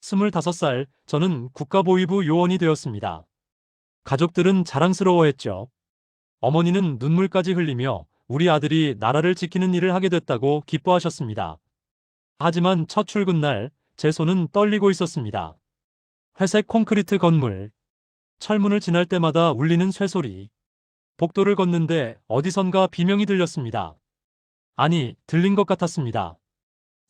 25살, 저는 국가보위부 요원이 되었습니다. 가족들은 자랑스러워했죠. 어머니는 눈물까지 흘리며 우리 아들이 나라를 지키는 일을 하게 됐다고 기뻐하셨습니다. 하지만 첫 출근 날, 제 손은 떨리고 있었습니다. 회색 콘크리트 건물, 철문을 지날 때마다 울리는 쇠소리. 복도를 걷는데 어디선가 비명이 들렸습니다. 아니, 들린 것 같았습니다.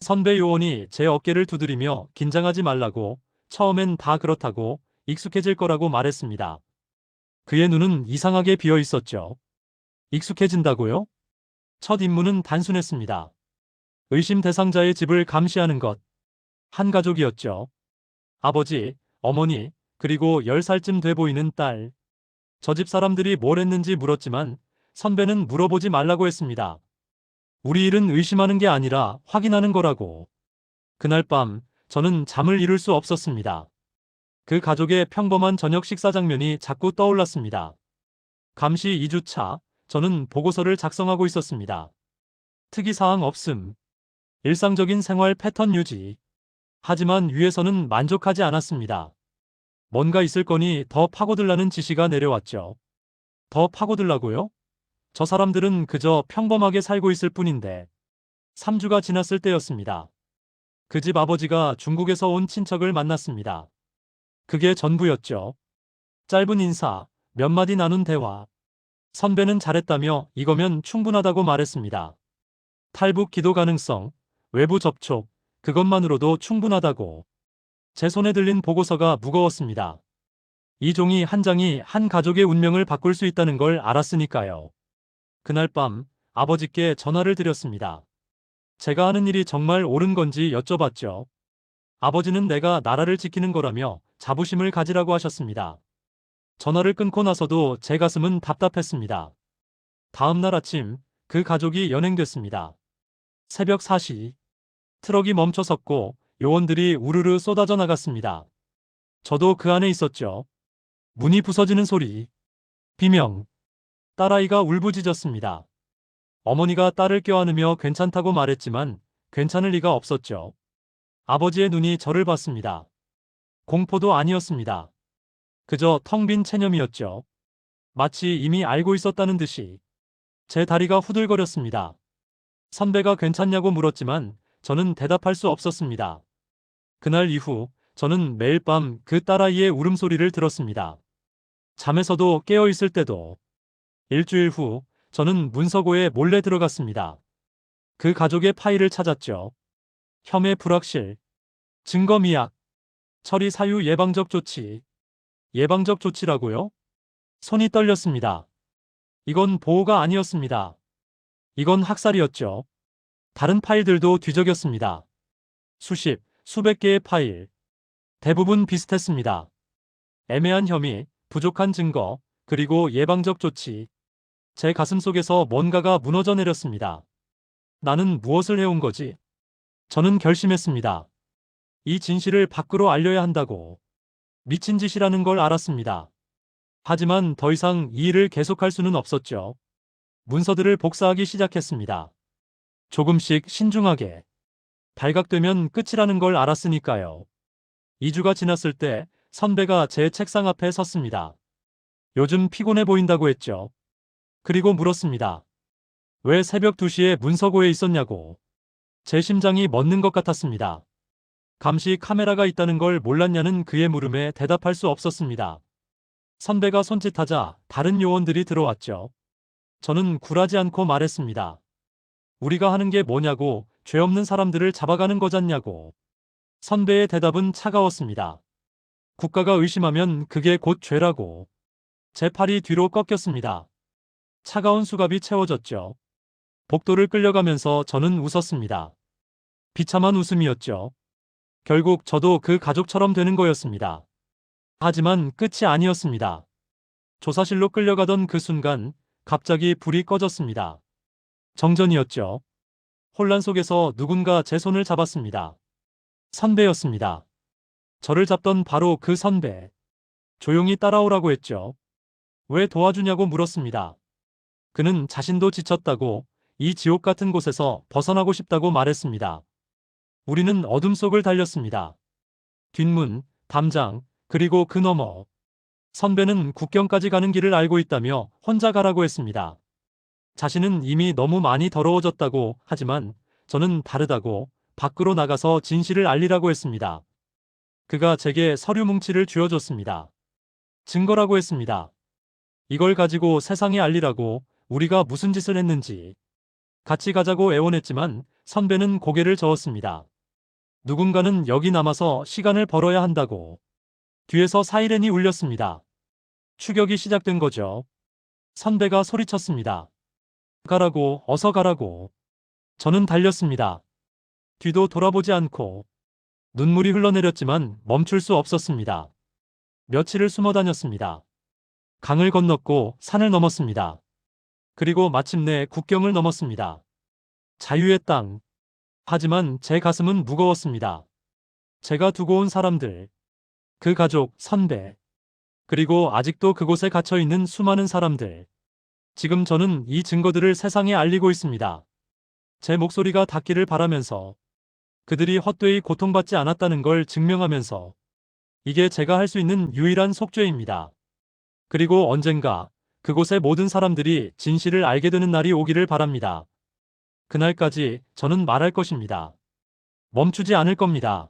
선배 요원이 제 어깨를 두드리며 긴장하지 말라고, 처음엔 다 그렇다고, 익숙해질 거라고 말했습니다. 그의 눈은 이상하게 비어 있었죠. 익숙해진다고요? 첫 임무는 단순했습니다. 의심 대상자의 집을 감시하는 것. 한 가족이었죠. 아버지, 어머니, 그리고 10살쯤 돼 보이는 딸. 저 집 사람들이 뭘 했는지 물었지만 선배는 물어보지 말라고 했습니다. 우리 일은 의심하는 게 아니라 확인하는 거라고. 그날 밤, 저는 잠을 이룰 수 없었습니다. 그 가족의 평범한 저녁 식사 장면이 자꾸 떠올랐습니다. 감시 2주차, 저는 보고서를 작성하고 있었습니다. 특이사항 없음. 일상적인 생활 패턴 유지. 하지만 위에서는 만족하지 않았습니다. 뭔가 있을 거니 더 파고들라는 지시가 내려왔죠. 더 파고들라고요? 저 사람들은 그저 평범하게 살고 있을 뿐인데. 3주가 지났을 때였습니다. 그 집 아버지가 중국에서 온 친척을 만났습니다. 그게 전부였죠. 짧은 인사, 몇 마디 나눈 대화. 선배는 잘했다며 이거면 충분하다고 말했습니다. 탈북 기도 가능성, 외부 접촉, 그것만으로도 충분하다고. 제 손에 들린 보고서가 무거웠습니다. 이 종이 한 장이 한 가족의 운명을 바꿀 수 있다는 걸 알았으니까요. 그날 밤 아버지께 전화를 드렸습니다. 제가 하는 일이 정말 옳은 건지 여쭤봤죠. 아버지는 내가 나라를 지키는 거라며 자부심을 가지라고 하셨습니다. 전화를 끊고 나서도 제 가슴은 답답했습니다. 다음 날 아침 그 가족이 연행됐습니다. 새벽 4시 트럭이 멈춰 섰고 요원들이 우르르 쏟아져 나갔습니다. 저도 그 안에 있었죠. 문이 부서지는 소리, 비명, 딸아이가 울부짖었습니다. 어머니가 딸을 껴안으며 괜찮다고 말했지만 괜찮을 리가 없었죠. 아버지의 눈이 저를 봤습니다. 공포도 아니었습니다. 그저 텅 빈 체념이었죠. 마치 이미 알고 있었다는 듯이. 제 다리가 후들거렸습니다. 선배가 괜찮냐고 물었지만 저는 대답할 수 없었습니다. 그날 이후 저는 매일 밤 그 딸아이의 울음소리를 들었습니다. 잠에서도 깨어 있을 때도. 일주일 후 저는 문서고에 몰래 들어갔습니다. 그 가족의 파일을 찾았죠. 혐의 불확실, 증거 미약, 처리 사유 예방적 조치. 예방적 조치라고요? 손이 떨렸습니다. 이건 보호가 아니었습니다. 이건 학살이었죠. 다른 파일들도 뒤적였습니다. 수십, 수백 개의 파일. 대부분 비슷했습니다. 애매한 혐의, 부족한 증거, 그리고 예방적 조치. 제 가슴 속에서 뭔가가 무너져 내렸습니다. 나는 무엇을 해온 거지? 저는 결심했습니다. 이 진실을 밖으로 알려야 한다고. 미친 짓이라는 걸 알았습니다. 하지만 더 이상 이 일을 계속할 수는 없었죠. 문서들을 복사하기 시작했습니다. 조금씩 신중하게. 발각되면 끝이라는 걸 알았으니까요. 2주가 지났을 때 선배가 제 책상 앞에 섰습니다. 요즘 피곤해 보인다고 했죠. 그리고 물었습니다. 왜 새벽 2시에 문서고에 있었냐고. 제 심장이 멎는 것 같았습니다. 감시 카메라가 있다는 걸 몰랐냐는 그의 물음에 대답할 수 없었습니다. 선배가 손짓하자 다른 요원들이 들어왔죠. 저는 굴하지 않고 말했습니다. 우리가 하는 게 뭐냐고, 죄 없는 사람들을 잡아가는 거잖냐고. 선배의 대답은 차가웠습니다. 국가가 의심하면 그게 곧 죄라고. 제 팔이 뒤로 꺾였습니다. 차가운 수갑이 채워졌죠. 복도를 끌려가면서 저는 웃었습니다. 비참한 웃음이었죠. 결국 저도 그 가족처럼 되는 거였습니다. 하지만 끝이 아니었습니다. 조사실로 끌려가던 그 순간 갑자기 불이 꺼졌습니다. 정전이었죠. 혼란 속에서 누군가 제 손을 잡았습니다. 선배였습니다. 저를 잡던 바로 그 선배. 조용히 따라오라고 했죠. 왜 도와주냐고 물었습니다. 그는 자신도 지쳤다고, 이 지옥 같은 곳에서 벗어나고 싶다고 말했습니다. 우리는 어둠 속을 달렸습니다. 뒷문, 담장, 그리고 그 너머. 선배는 국경까지 가는 길을 알고 있다며 혼자 가라고 했습니다. 자신은 이미 너무 많이 더러워졌다고 하지만 저는 다르다고 밖으로 나가서 진실을 알리라고 했습니다. 그가 제게 서류 뭉치를 쥐어줬습니다. 증거라고 했습니다. 이걸 가지고 세상에 알리라고 우리가 무슨 짓을 했는지. 같이 가자고 애원했지만 선배는 고개를 저었습니다. 누군가는 여기 남아서 시간을 벌어야 한다고. 뒤에서 사이렌이 울렸습니다. 추격이 시작된 거죠. 선배가 소리쳤습니다. 가라고, 어서 가라고. 저는 달렸습니다. 뒤도 돌아보지 않고. 눈물이 흘러내렸지만 멈출 수 없었습니다. 며칠을 숨어 다녔습니다. 강을 건넜고 산을 넘었습니다. 그리고 마침내 국경을 넘었습니다. 자유의 땅. 하지만 제 가슴은 무거웠습니다. 제가 두고 온 사람들, 그 가족, 선배, 그리고 아직도 그곳에 갇혀 있는 수많은 사람들. 지금 저는 이 증거들을 세상에 알리고 있습니다. 제 목소리가 닿기를 바라면서, 그들이 헛되이 고통받지 않았다는 걸 증명하면서, 이게 제가 할 수 있는 유일한 속죄입니다. 그리고 언젠가 그곳의 모든 사람들이 진실을 알게 되는 날이 오기를 바랍니다. 그날까지 저는 말할 것입니다. 멈추지 않을 겁니다.